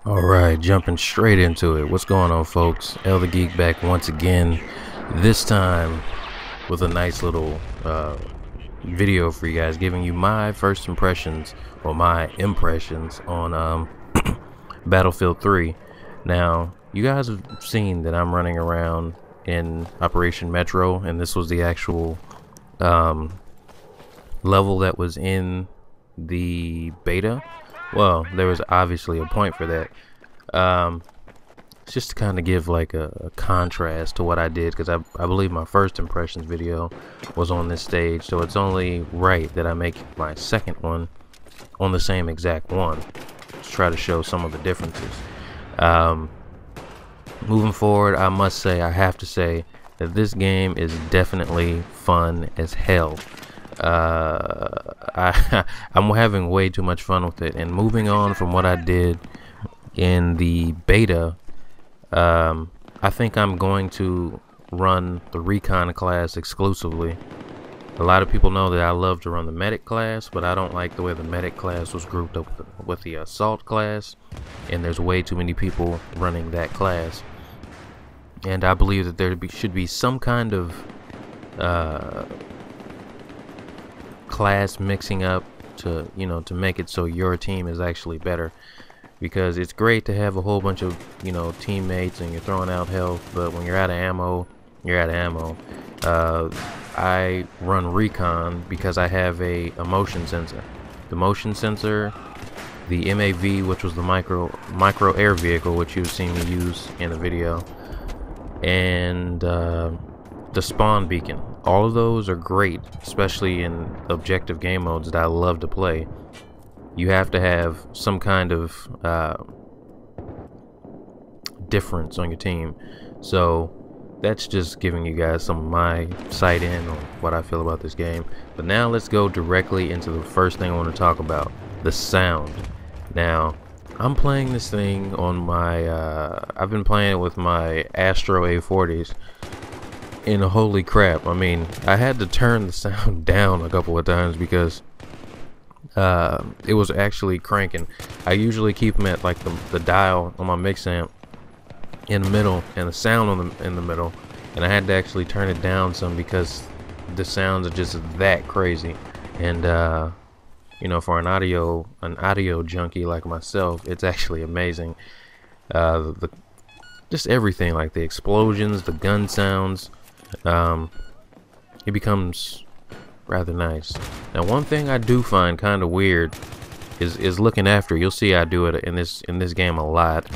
Alright, jumping straight into it. What's going on, folks? ELTheGeek back once again, this time with a nice little video for you guys, giving you my first impressions, or my impressions, on Battlefield 3. Now, you guys have seen that I'm running around in Operation Metro, and this was the actual level that was in the beta. Well, there was obviously a point for that. It's just to kind of give like a contrast to what I did, because I believe my first impressions video was on this stage, so it's only right that I make my second one on the same exact one to try to show some of the differences. Moving forward, I have to say that this game is definitely fun as hell. I'm having way too much fun with it, and moving on from what I did in the beta, I think I'm going to run the recon class exclusively. A lot of people know that I love to run the medic class, but I don't like the way the medic class was grouped up with the assault class, and there's way too many people running that class. And I believe that there should be some kind of class mixing up to make it so your team is actually better, because it's great to have a whole bunch of teammates and you're throwing out health, but when you're out of ammo, you're out of ammo. I run recon because I have a motion sensor. The motion sensor, the MAV, which was the micro air vehicle, which you've seen me use in the video, and the spawn beacon. All of those are great, especially in objective game modes that I love to play. You have to have some kind of difference on your team. So that's just giving you guys some of my sight in on what I feel about this game. But now let's go directly into the first thing I want to talk about, the sound. Now, I'm playing this thing on my I've been playing it with my Astro A40s, and holy crap, I mean, I had to turn the sound down a couple of times because it was actually cranking. I usually keep them at like the dial on my mix amp in the middle, and the sound in the middle, and I had to actually turn it down some because the sounds are just that crazy. And for an audio junkie like myself, it's actually amazing. Just everything, like the explosions, the gun sounds, it becomes rather nice. Now, one thing I do find kind of weird is looking after. You'll see I do it in this game a lot.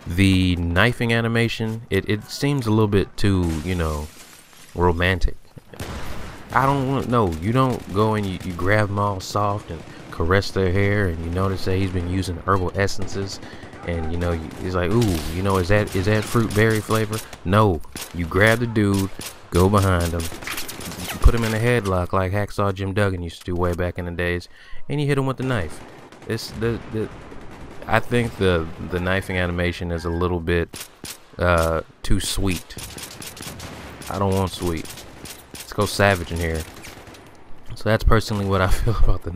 The knifing animation, it seems a little bit too romantic. I don't know. You don't go and you grab them all soft and caress their hair, and you notice that he's been using herbal essences, and he's like, ooh, is that fruit berry flavor? No, you grab the dude, go behind him, put him in a headlock like Hacksaw Jim Duggan used to do way back in the days, and you hit him with the knife. I think the knifing animation is a little bit too sweet. I don't want sweet. Let's go savage in here. So that's personally what I feel about the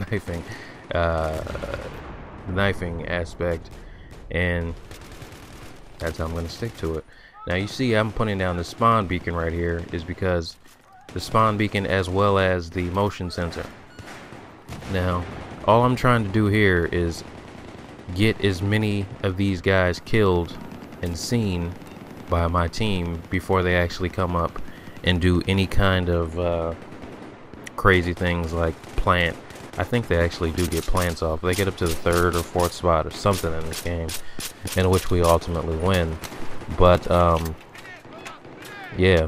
knifing aspect, and that's how I'm going to stick to it. Now, you see I'm putting down the spawn beacon right here is because the spawn beacon as well as the motion sensor. Now, all I'm trying to do here is get as many of these guys killed and seen by my team before they actually come up and do any kind of crazy things like plant. I think they actually do get plants off. They get up to the 3rd or 4th spot or something in this game, in which we ultimately win. But yeah.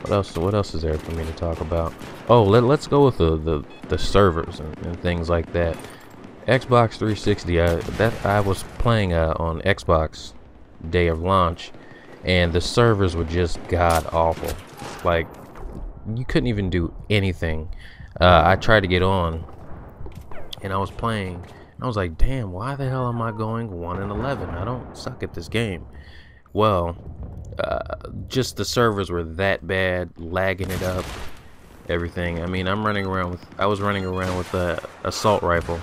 What else is there for me to talk about? Oh, let's go with the servers and things like that. Xbox 360. I was playing on Xbox day of launch, and the servers were just god awful. Like, you couldn't even do anything. I tried to get on, and I was playing, and I was like, damn, why the hell am I going 1-11? I don't suck at this game. Well, just the servers were that bad, lagging it up, everything. I mean, I was running around with the assault rifle,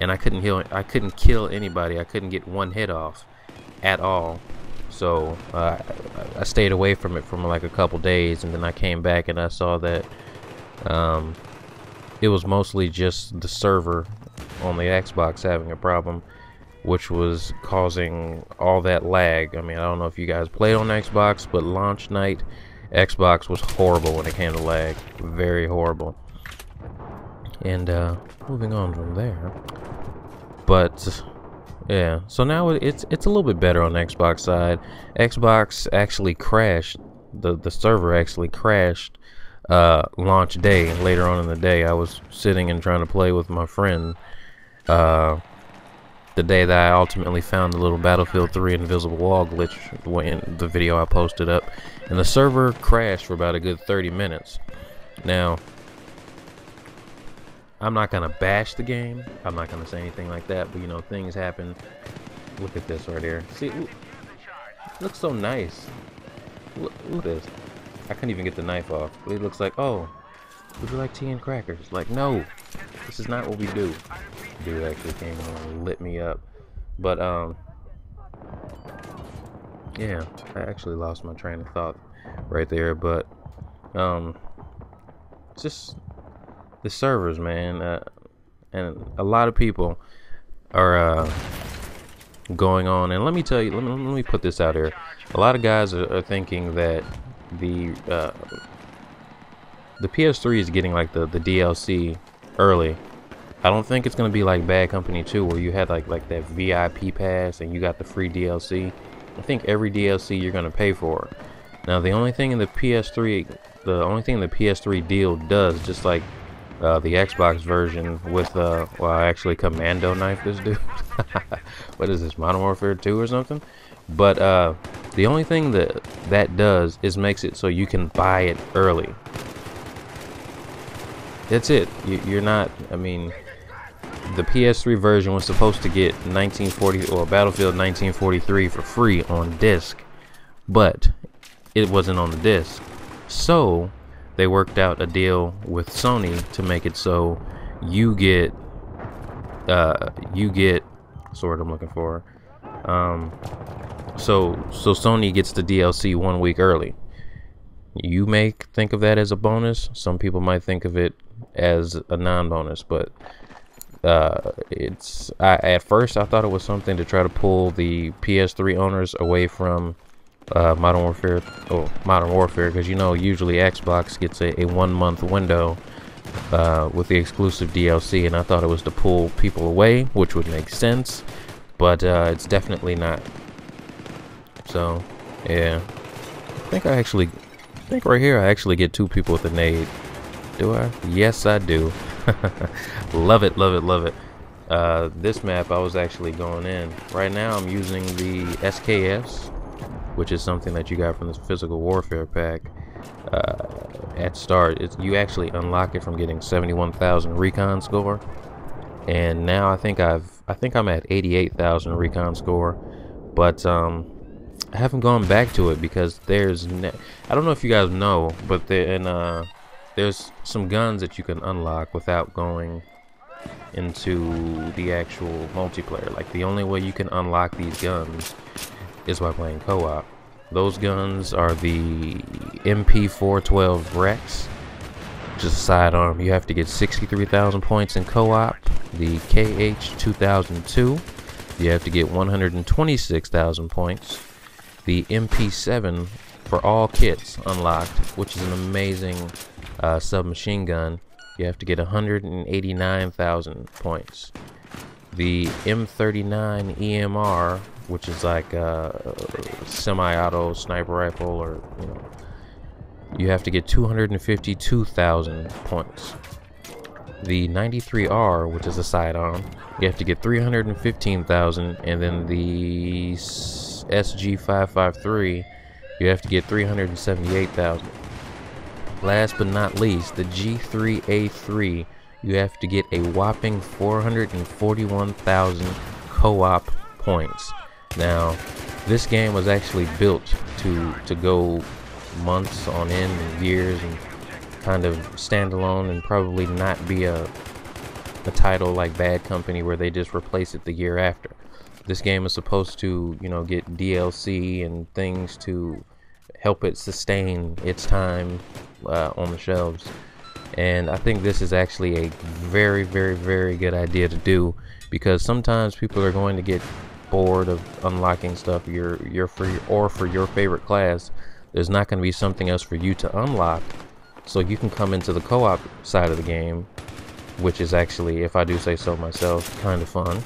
and I couldn't kill anybody. I couldn't get one hit off at all. So I stayed away from it for like a couple days, and then I came back and I saw that it was mostly just the server on the Xbox having a problem, which was causing all that lag. I mean, I don't know if you guys played on Xbox, but launch night Xbox was horrible when it came to lag. Very horrible. And moving on from there, but yeah, so now it's a little bit better on the Xbox side. Xbox actually crashed, the server actually crashed launch day. Later on in the day, I was sitting and trying to play with my friend the day that I ultimately found the little Battlefield 3 invisible wall glitch in the video I posted up, and the server crashed for about a good 30 minutes. Now, I'm not gonna bash the game, I'm not gonna say anything like that, but you know, things happen. Look at this right here. See, it looks so nice. Look at this. I couldn't even get the knife off. It looks like, oh, would you like tea and crackers? Like, no, this is not what we do. Dude actually came on and lit me up. But yeah, I actually lost my train of thought right there. But just the servers, man, and a lot of people are going on, and let me tell you, let me put this out here. A lot of guys are thinking that the PS3 is getting like the DLC early. I don't think it's gonna be like Bad Company 2, where you had like that VIP pass and you got the free DLC. I think every DLC you're gonna pay for. Now the only thing in the PS3 deal does, just like the Xbox version with well, I actually commando knife this dude. What is this, Modern Warfare 2 or something? But the only thing that does is makes it so you can buy it early. That's it. You're not, I mean, the PS3 version was supposed to get 1940 or Battlefield 1943 for free on disc, but it wasn't on the disc. So they worked out a deal with Sony to make it so you get what's the word I'm looking for? So Sony gets the DLC 1 week early. You may think of that as a bonus. Some people might think of it as a non-bonus, but at first I thought it was something to try to pull the PS3 owners away from Modern Warfare, because you know usually Xbox gets a 1 month window with the exclusive DLC, and I thought it was to pull people away, which would make sense, but it's definitely not. So yeah, I think right here I actually get 2 people with a nade. Do I? Yes, I do. Love it, love it, love it. This map I was actually going in. Right now I'm using the SKS, which is something that you got from this physical warfare pack. At start, you actually unlock it from getting 71,000 recon score, and now I think I'm at 88,000 recon score, but I haven't gone back to it because I don't know if you guys know, but there's some guns that you can unlock without going into the actual multiplayer. Like, the only way you can unlock these guns is by playing co-op. Those guns are the MP412 Rex, just a sidearm. You have to get 63,000 points in co-op. The KH-2002, you have to get 126,000 points. The MP7 for all kits unlocked, which is an amazing submachine gun, you have to get 189,000 points. The M39 EMR, which is like a semi-auto sniper rifle, or you have to get 252,000 points. The 93R, which is a sidearm, you have to get 315,000, and then the SG553, you have to get 378,000. Last but not least, the G3A3, you have to get a whopping 441,000 co-op points. Now, this game was actually built to go months on end and years and kind of stand alone and probably not be a a title like Bad Company where they just replace it the year after. This game is supposed to, you know, get DLC and things to help it sustain its time on the shelves. And I think this is actually a very, very, very good idea to do, because sometimes people are going to get bored of unlocking stuff for your favorite class. There's not going to be something else for you to unlock, so you can come into the co-op side of the game, which is actually, if I do say so myself, kind of fun,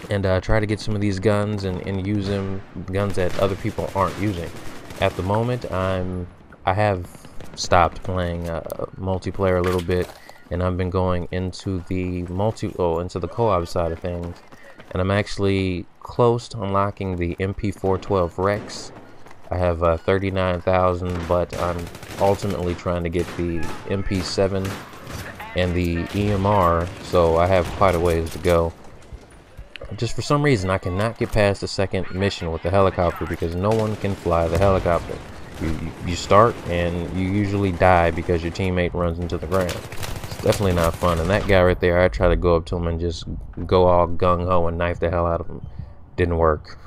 and try to get some of these guns and use them, guns that other people aren't using. At the moment, I have stopped playing multiplayer a little bit, and I've been going into the into the co-op side of things, and I'm actually close to unlocking the MP412 Rex. I have 39,000, but I'm ultimately trying to get the MP7 and the EMR, so I have quite a ways to go. Just for some reason, I cannot get past the second mission with the helicopter, because no one can fly the helicopter. You start and you usually die because your teammate runs into the ground. It's definitely not fun. And that guy right there, I tried to go up to him and just go all gung-ho and knife the hell out of him. Didn't work.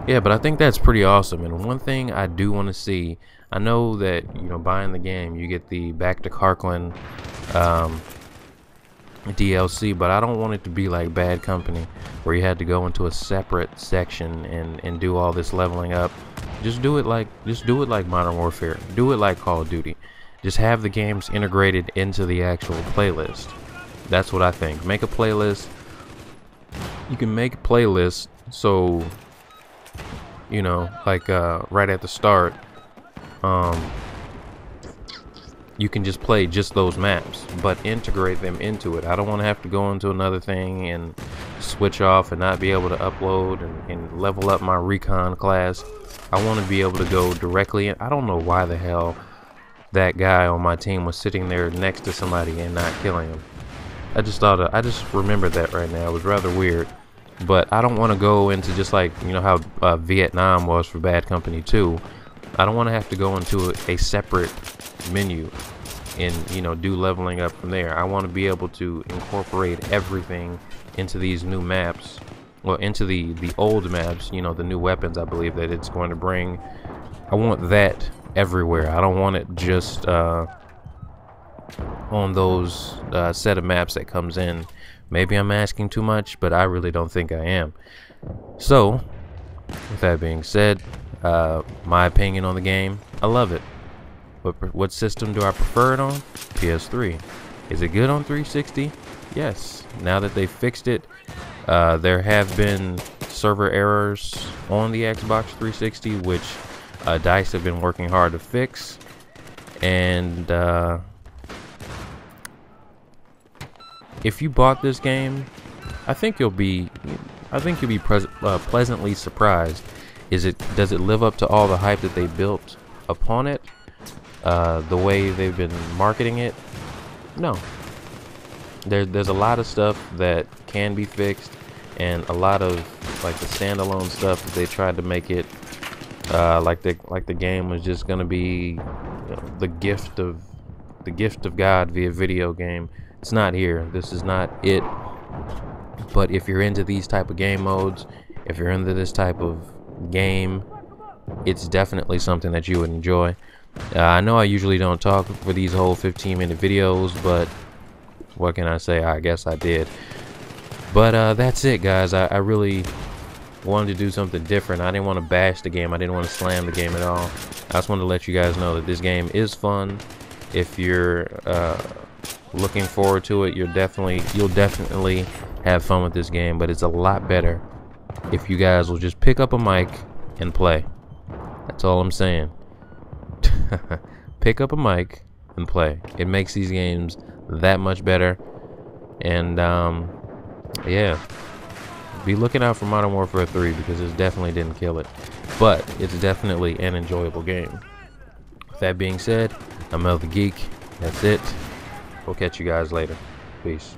Yeah, but I think that's pretty awesome. And one thing I do want to see, I know that, you know, buying the game, you get the Back to Karkland DLC, but I don't want it to be like Bad Company, where you had to go into a separate section and do all this leveling up. Just do it like Modern Warfare. Do it like Call of Duty. Just have the games integrated into the actual playlist. That's what I think. Make a playlist. You can make a playlist so, you know, like right at the start, you can just play just those maps, but integrate them into it. I don't want to have to go into another thing and switch off and not be able to upload and level up my recon class. I want to be able to go directly in. I don't know why the hell that guy on my team was sitting there next to somebody and not killing him. I just remembered that right now. It was rather weird. But I don't want to go into just like, you know, how Vietnam was for Bad Company 2. I don't want to have to go into a separate menu and, you know, do leveling up from there. I want to be able to incorporate everything into these new maps, well, into the old maps, you know, the new weapons I believe that it's going to bring. I want that everywhere. I don't want it just on those set of maps that comes in. Maybe I'm asking too much, but I really don't think I am. So, with that being said, my opinion on the game, I love it. What system do I prefer it on? PS3. Is it good on 360? Yes. Now that they fixed it, there have been server errors on the Xbox 360, which DICE have been working hard to fix. And if you bought this game, I think you'll be pleasantly surprised. Does it live up to all the hype that they built upon it? The way they've been marketing it? No. There's a lot of stuff that can be fixed, and a lot of like the standalone stuff that they tried to make it like the game was just gonna be, you know, the gift of God via video game. It's not here. This is not it. But if you're into these type of game modes, if you're into this type of game, it's definitely something that you would enjoy. I know I usually don't talk for these whole 15-minute videos, but what can I say? I guess I did. But that's it, guys. I really wanted to do something different. I didn't want to bash the game. I didn't want to slam the game at all. I just wanted to let you guys know that this game is fun. If you're looking forward to it, you'll definitely have fun with this game. But it's a lot better if you guys will just pick up a mic and play. That's all I'm saying. Pick up a mic and play. It makes these games that much better. And yeah, be looking out for Modern Warfare 3, because it definitely didn't kill it, but it's definitely an enjoyable game. With that being said, I'm ELTheGeek. That's it. We'll catch you guys later. Peace.